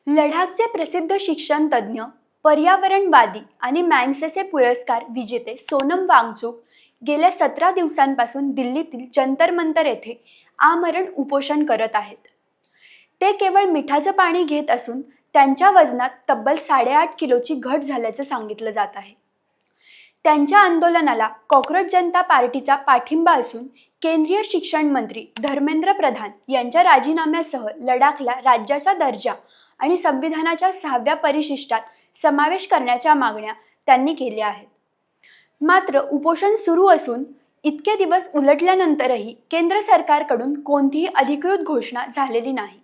लडाखचे प्रसिद्ध शिक्षण तज्ज्ञ, पर्यावरणवादी आणि मॅग्सेसे पुरस्कार विजेते सोनम वांगचुक गेल्या 17 दिवसांपासून दिल्लीतील जंतर मंतर येथे आमरण उपोषण करत आहेत. ते केवळ मिठाचं पाणी घेत असून त्यांच्या वजनात तब्बल 8.5 किलोची घट झाल्याचं सांगितलं जात आहे. त्यांच्या आंदोलनाला कॉक्रोच जनता पार्टीचा पाठिंबा असून केंद्रीय शिक्षण मंत्री धर्मेंद्र प्रधान यांच्या राजीनाम्यासह लडाखला राज्याचा दर्जा आणि संविधानाच्या 6व्या परिशिष्टात समावेश करण्याच्या मागण्या त्यांनी केल्या आहेत. मात्र उपोषण सुरू असून इतके दिवस उलटल्यानंतरही केंद्र सरकारकडून कोणतीही अधिकृत घोषणा झालेली नाही.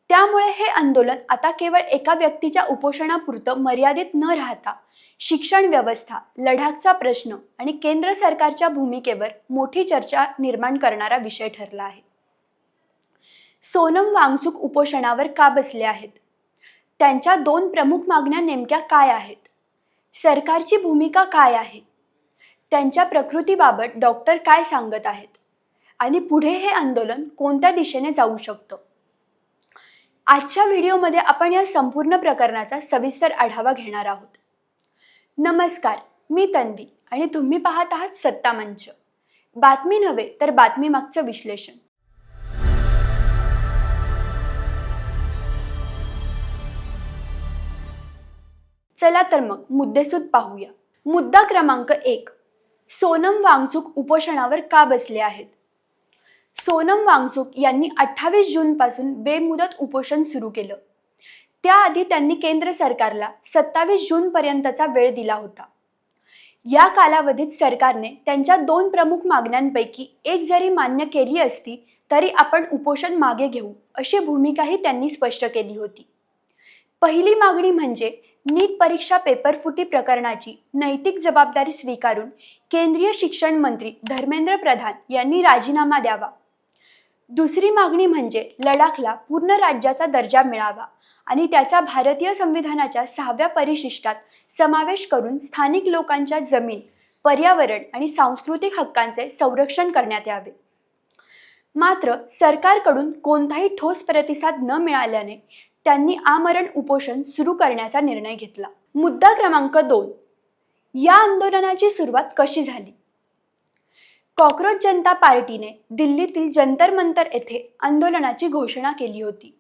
त्यामुळे हे आंदोलन आता केवळ एका व्यक्तीच्या उपोषणापुरतं मर्यादित न राहता शिक्षण व्यवस्था, लडाखचा प्रश्न आणि केंद्र सरकारच्या भूमिकेवर मोठी चर्चा निर्माण करणारा विषय ठरला आहे. सोनम वांगचुक उपोषणावर का बसले आहेत? त्यांच्या 2 प्रमुख मागण्या नेमक्या काय आहेत? सरकारची भूमिका काय आहे? त्यांच्या प्रकृतीबाबत डॉक्टर काय सांगत आहेत? आणि पुढे हे आंदोलन कोणत्या दिशेने जाऊ शकतं? आजच्या व्हिडिओमध्ये आपण या संपूर्ण प्रकरणाचा सविस्तर आढावा घेणार आहोत. नमस्कार, मी तन्वी आणि तुम्ही पाहत आहात सत्ता मंच. बातमी नव्हे तर बातमी मागचं विश्लेषण. चला तर मग मुद्देसूद पाहूया. मुद्दा क्रमांक 1, सोनम वांगचुक उपोषणावर का बसले आहेत? सोनम वांगचुक यांनी 28 जूनपासून बेमुदत उपोषण सुरू केलं. त्याआधी त्यांनी केंद्र सरकारला 27 जूनपर्यंतचा वेळ दिला होता. या कालावधीत सरकारने त्यांच्या 2 प्रमुख मागण्यांपैकी एक जरी मान्य केली असती तरी आपण उपोषण मागे घेऊ अशी भूमिकाही त्यांनी स्पष्ट केली होती. पहिली मागणी म्हणजे नीट परीक्षा पेपरफुटी प्रकरणाची नैतिक जबाबदारी स्वीकारून केंद्रीय शिक्षण मंत्री धर्मेंद्र प्रधान यांनी राजीनामा द्यावा. दुसरी मागणी म्हणजे लडाखला पूर्ण राज्याचा दर्जा मिळावा आणि त्याचा भारतीय संविधानाच्या 6व्या परिशिष्टात समावेश करून स्थानिक लोकांच्या जमीन, पर्यावरण आणि सांस्कृतिक हक्कांचे संरक्षण करण्यात यावे. मात्र सरकारकडून कोणताही ठोस प्रतिसाद न मिळाल्याने त्यांनी आमरण उपोषण सुरू करण्याचा निर्णय घेतला. मुद्दा क्रमांक 2, या आंदोलनाची सुरुवात कशी झाली? कॉक्रोच जनता पार्टीने दिल्लीतील जंतर मंतर येथे आंदोलनाची घोषणा केली होती.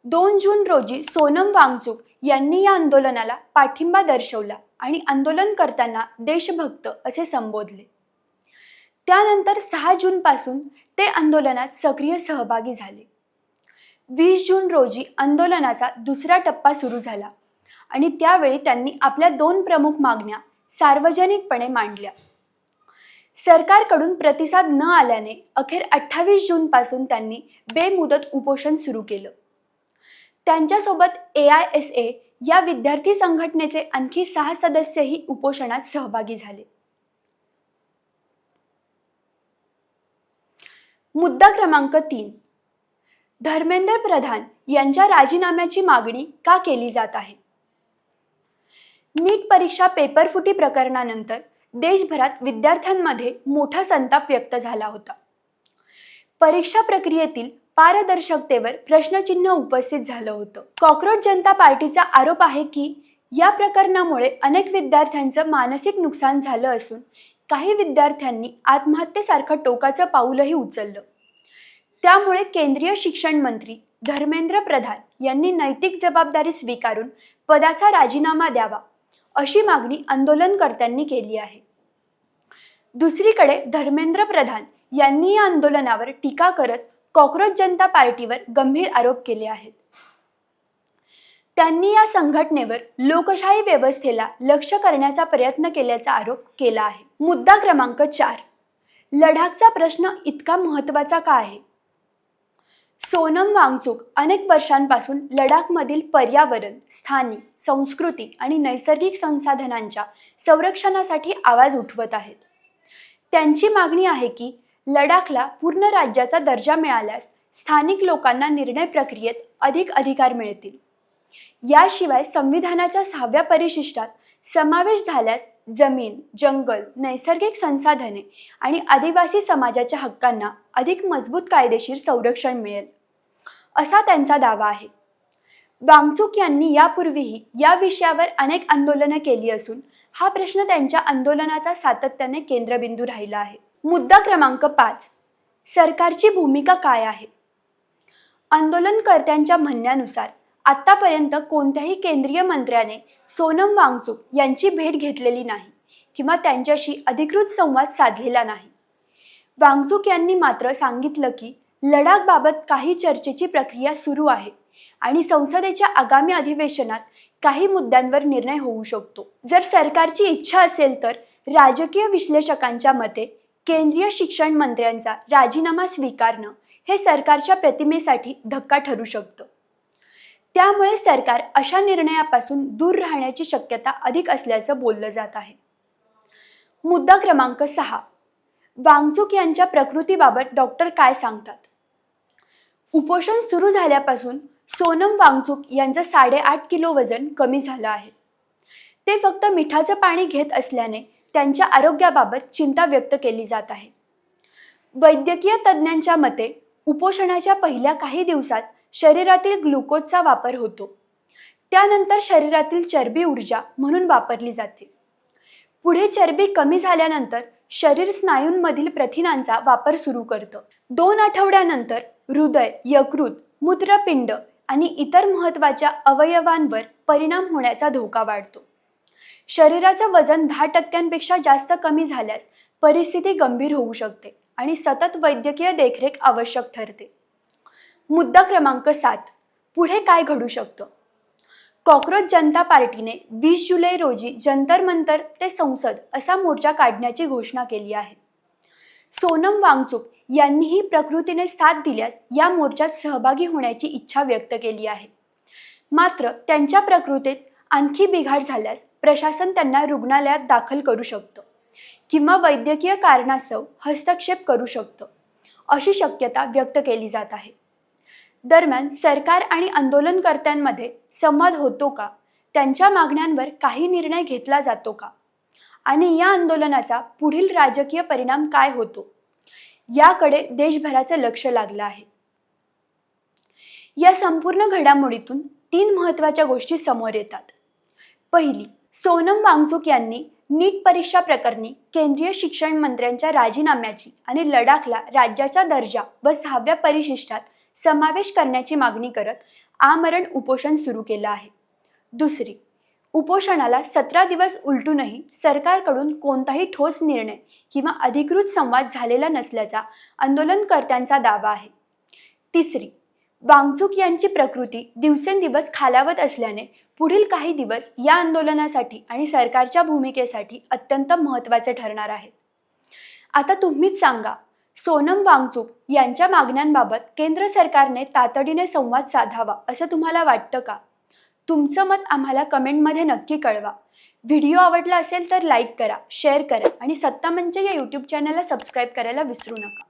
2 जून रोजी सोनम वांगचुक यांनी या आंदोलनाला पाठिंबा दर्शवला आणि आंदोलन करताना देशभक्त असे संबोधले. त्यानंतर 6 जूनपासून ते आंदोलनात सक्रिय सहभागी झाले. 20 जून रोजी आंदोलनाचा दुसरा टप्पा सुरू झाला आणि त्यावेळी त्यांनी आपल्या 2 प्रमुख मागण्या सार्वजनिकपणे मांडल्या. सरकारकडून प्रतिसाद न आल्याने अखेर 28 जूनपासून त्यांनी बेमुदत उपोषण सुरू केलं. त्यांच्यासोबत AISA या विद्यार्थी संघटनेचे आणखी 6 सदस्यही उपोषणात सहभागी झाले. मुद्दा क्रमांक 3, धर्मेंद्र प्रधान यांच्या राजीनाम्याची मागणी का केली जात आहे? नीट परीक्षा पेपरफुटी प्रकरणानंतर देशभरात विद्यार्थ्यांमध्ये मोठा संताप व्यक्त झाला होता. परीक्षा प्रक्रियेतील पारदर्शकतेवर प्रश्नचिन्ह उपस्थित झालं होतं. कॉक्रोच जनता पार्टीचा आरोप आहे की या प्रकरणामुळे अनेक विद्यार्थ्यांचं मानसिक नुकसान झालं असून काही विद्यार्थ्यांनी आत्महत्येसारखं टोकाचं पाऊलही उचललं. त्यामुळे केंद्रीय शिक्षण मंत्री धर्मेंद्र प्रधान यांनी नैतिक जबाबदारी स्वीकारून पदाचा राजीनामा द्यावा अशी मागणी आंदोलनकर्त्यांनी केली आहे. दुसरीकडे धर्मेंद्र प्रधान यांनी या आंदोलनावर टीका करत कॉक्रोच जनता पार्टीवर गंभीर आरोप केले आहेत. त्यांनी या संघटनेवर लोकशाही व्यवस्थेला लक्ष्य करण्याचा प्रयत्न केल्याचा आरोप केला आहे. मुद्दा क्रमांक 4, लडाखचा प्रश्न इतका महत्त्वाचा का आहे? सोनम वांगचुक अनेक वर्षांपासून लडाखमधील पर्यावरण, स्थानिक, संस्कृती आणि नैसर्गिक संसाधनांच्या संरक्षणासाठी आवाज उठवत आहेत. त्यांची मागणी आहे की लडाखला पूर्ण राज्याचा दर्जा मिळाल्यास स्थानिक लोकांना निर्णय प्रक्रियेत अधिक अधिकार मिळतील. याशिवाय संविधानाच्या 6व्या परिशिष्टात समावेश झाल्यास जमीन, जंगल, नैसर्गिक संसाधने आणि आदिवासी समाजाच्या हक्कांना अधिक मजबूत कायदेशीर संरक्षण मिळेल, असा त्यांचा दावा आहे. वांगचुक यांनी यापूर्वीही या विषयावर अनेक आंदोलनं केली असून हा प्रश्न त्यांच्या आंदोलनाचा सातत्याने केंद्रबिंदू राहिला आहे. मुद्दा क्रमांक 5. सरकारची भूमिका काय आहे? आंदोलनकर्त्यांच्या म्हणण्यानुसार आतापर्यंत कोणत्याही केंद्रीय मंत्र्याने सोनम वांगचुक यांची भेट घेतलेली नाही किंवा त्यांच्याशी अधिकृत संवाद साधलेला नाही. वांगचुक यांनी मात्र सांगितलं की लडाखबाबत काही चर्चेची प्रक्रिया सुरू आहे आणि संसदेच्या आगामी अधिवेशनात काही मुद्द्यांवर निर्णय होऊ शकतो. जर सरकारची इच्छा असेल तर राजकीय विश्लेषकांच्या मते केंद्रीय शिक्षण मंत्र्यांचा राजीनामा स्वीकारणं हे सरकारच्या प्रतिमेसाठी धक्का ठरू शकतं. त्यामुळे सरकार अशा निर्णयापासून दूर राहण्याची शक्यता अधिक असल्याचं बोललं जात आहे. मुद्दा क्रमांक 6. वांगचुक यांच्या प्रकृतीबाबत डॉक्टर काय सांगतात? उपोषण सुरू झाल्यापासून सोनम वांगचुक यांचं 8.5 किलो वजन कमी झालं आहे. ते फक्त मिठाचं पाणी घेत असल्याने त्यांच्या आरोग्याबाबत चिंता व्यक्त केली जात आहे. वैद्यकीय तज्ज्ञांच्या मते उपोषणाच्या पहिल्या काही दिवसात शरीरातील ग्लुकोजचा वापर होतो. त्यानंतर शरीरातील चरबी ऊर्जा म्हणून वापरली जाते. पुढे चरबी कमी झाल्यानंतर शरीर स्नायूंमधील प्रथिनांचा वापर सुरू करतं. 2 आठवड्यानंतर हृदय, यकृत, मूत्रपिंड आणि इतर महत्त्वाच्या अवयवांवर परिणाम होण्याचा धोका वाढतो. शरीराचं वजन 10% जास्त कमी झाल्यास परिस्थिती गंभीर होऊ शकते आणि सतत वैद्यकीय देखरेख आवश्यक ठरते. मुद्दा क्रमांक 7. पुढे काय घडू शकतं? कॉक्रोच जनता पार्टीने 20 जुलै रोजी जंतर मंतर ते संसद असा मोर्चा काढण्याची घोषणा केली आहे. सोनम वांगचुक यांनीही प्रकृतीने साथ दिल्यास या मोर्चात सहभागी होण्याची इच्छा व्यक्त केली आहे. मात्र त्यांच्या प्रकृतीत आणखी बिघाड झाल्यास प्रशासन त्यांना रुग्णालयात दाखल करू शकतं किंवा वैद्यकीय कारणास्तव हस्तक्षेप करू शकतं, अशी शक्यता व्यक्त केली जात आहे. दरम्यान सरकार आणि आंदोलनकर्त्यांमध्ये संवाद होतो का? त्यांच्या मागण्यांवर काही निर्णय घेतला जातो का? आणि या आंदोलनाचा पुढील राजकीय परिणाम काय होतो? याकडे देशभराचं लक्ष लागलं आहे. या संपूर्ण घडामोडीतून 3 महत्त्वाच्या गोष्टी समोर येतात. पहिली, सोनम वांगचुक यांनी नीट परीक्षा प्रकरणी केंद्रीय शिक्षण मंत्र्यांच्या राजीनाम्याची आणि लडाखला राज्याचा दर्जा व 6व्या परिशिष्टात समावेश करण्याची मागणी करत आमरण उपोषण सुरू केलं आहे. दुसरी, उपोषणाला 17 दिवस उलटूनही सरकारकडून कोणताही ठोस निर्णय किंवा अधिकृत संवाद झालेला नसल्याचा आंदोलनकर्त्यांचा दावा आहे. तिसरी, वांगचुक यांची प्रकृती दिवसेंदिवस खालावत असल्याने पुढील काही दिवस या आंदोलनासाठी आणि सरकारच्या भूमिकेसाठी अत्यंत महत्त्वाचे ठरणार आहेत. आता तुम्हीच सांगा, सोनम वांगचुक यांच्या मागण्यांबाबत केंद्र सरकारने तातडीने संवाद साधावा असं तुम्हाला वाटतं का? तुमचं मत आम्हाला कमेंटमध्ये नक्की कळवा. व्हिडिओ आवडला असेल तर लाईक करा, शेअर करा आणि सत्ता मंच या यूट्यूब चॅनलला सबस्क्राईब करायला विसरू नका.